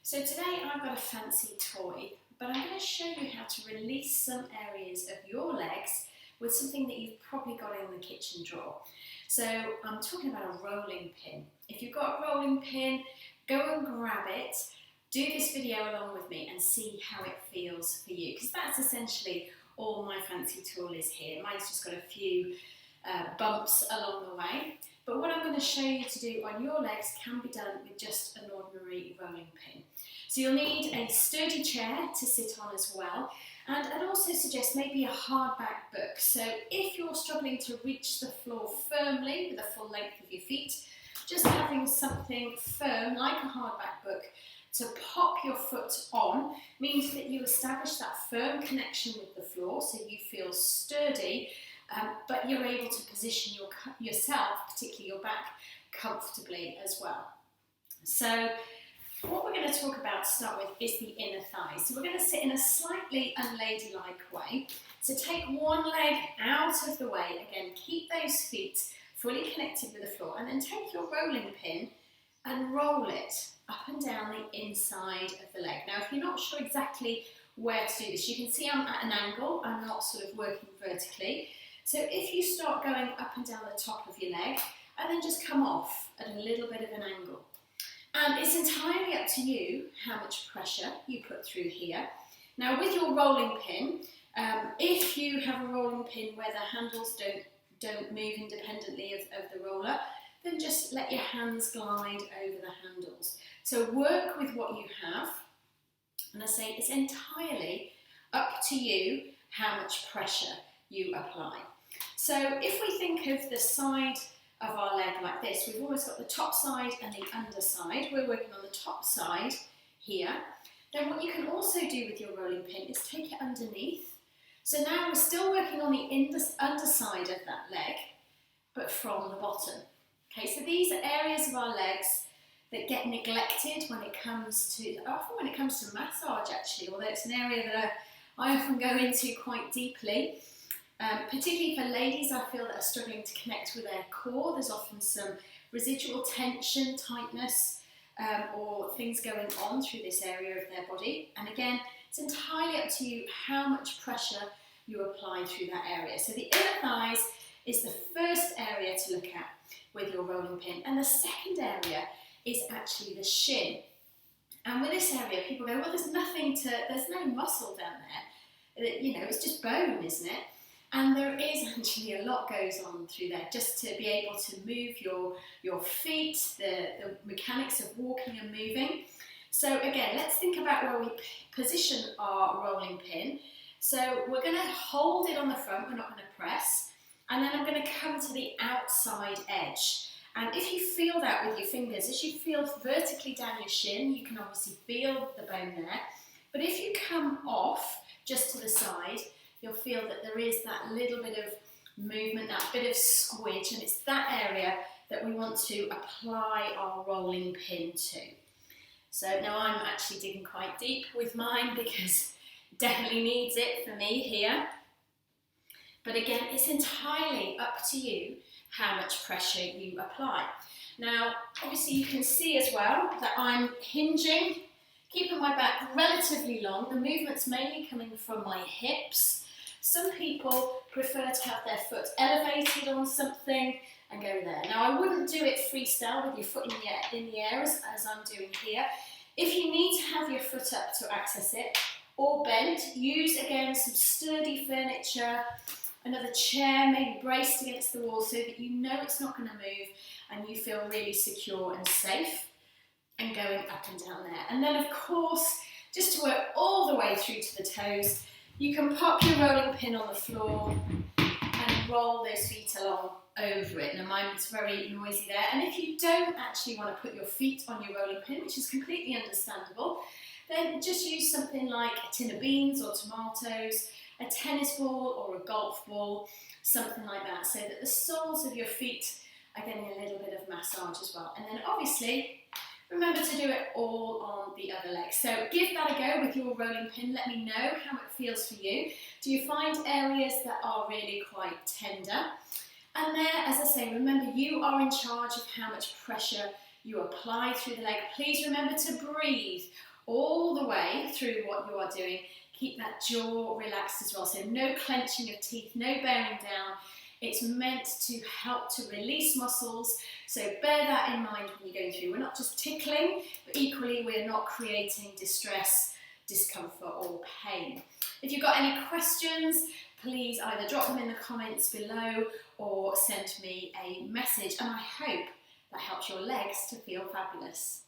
So today I've got a fancy toy, but I'm going to show you how to release some areas of your legs with something that you've probably got in the kitchen drawer. So I'm talking about a rolling pin. If you've got a rolling pin, go and grab it, do this video along with me and see how it feels for you, because that's essentially all my fancy tool is here. Mine's just got a few bumps along the way. But what I'm going to show you to do on your legs can be done with just an ordinary rolling pin. So you'll need a sturdy chair to sit on as well, and I'd also suggest maybe a hardback book. So if you're struggling to reach the floor firmly with the full length of your feet, just having something firm like a hardback book to pop your foot on means that you establish that firm connection with the floor so you feel sturdy, but you're able to position yourself, particularly your back, comfortably as well. So what we're going to talk about to start with is the inner thighs. So we're going to sit in a slightly unladylike way. So take one leg out of the way, again keep those feet fully connected with the floor, and then take your rolling pin and roll it up and down the inside of the leg. Now if you're not sure exactly where to do this, you can see I'm at an angle, I'm not sort of working vertically. So if you start going up and down the top of your leg and then just come off at a little bit of an angle. And it's entirely up to you how much pressure you put through here. Now with your rolling pin, if you have a rolling pin where the handles don't move independently of the roller, then just let your hands glide over the handles. So work with what you have, and I say it's entirely up to you how much pressure you apply. So if we think of the side of our leg like this, we've always got the top side and the underside. We're working on the top side here. Then what you can also do with your rolling pin is take it underneath. So now we're still working on the underside of that leg, but from the bottom. Okay, so these are areas of our legs that get neglected often when it comes to massage actually, although it's an area that I often go into quite deeply. Particularly for ladies, I feel that are struggling to connect with their core. There's often some residual tension, tightness, or things going on through this area of their body. And again, it's entirely up to you how much pressure you apply through that area. So the inner thighs is the first area to look at with your rolling pin. And the second area is actually the shin. And with this area, people go, well, there's no muscle down there. You know, it's just bone, isn't it? And there is actually a lot goes on through there just to be able to move your feet, the mechanics of walking and moving. So again, let's think about where we position our rolling pin. So we're going to hold it on the front, we're not going to press, and then I'm going to come to the outside edge. And if you feel that with your fingers, as you feel vertically down your shin, you can obviously feel the bone there. But if you come off just to the side, you'll feel that there is that little bit of movement, that bit of squidge, and it's that area that we want to apply our rolling pin to. So now I'm actually digging quite deep with mine because it definitely needs it for me here. But again, it's entirely up to you how much pressure you apply. Now, obviously you can see as well that I'm hinging, keeping my back relatively long. The movement's mainly coming from my hips. Some people prefer to have their foot elevated on something and go there. Now I wouldn't do it freestyle with your foot in the air as I'm doing here. If you need to have your foot up to access it, or bent, use again some sturdy furniture, another chair maybe braced against the wall so that you know it's not going to move and you feel really secure and safe and going up and down there. And then of course, just to work all the way through to the toes, you can pop your rolling pin on the floor and roll those feet along over it. Now mine's very noisy there, and if you don't actually want to put your feet on your rolling pin, which is completely understandable, then just use something like a tin of beans or tomatoes, a tennis ball or a golf ball, something like that, so that the soles of your feet are getting a little bit of massage as well. And then obviously, remember to do it all on the other leg. So give that a go with your rolling pin. Let me know how it feels for you. Do you find areas that are really quite tender? And there, as I say, remember you are in charge of how much pressure you apply through the leg. Please remember to breathe all the way through what you are doing. Keep that jaw relaxed as well, so no clenching of teeth, no bearing down. It's meant to help to release muscles, so bear that in mind when you're going through. We're not just tickling, but equally we're not creating distress, discomfort or pain. If you've got any questions, please either drop them in the comments below or send me a message, and I hope that helps your legs to feel fabulous.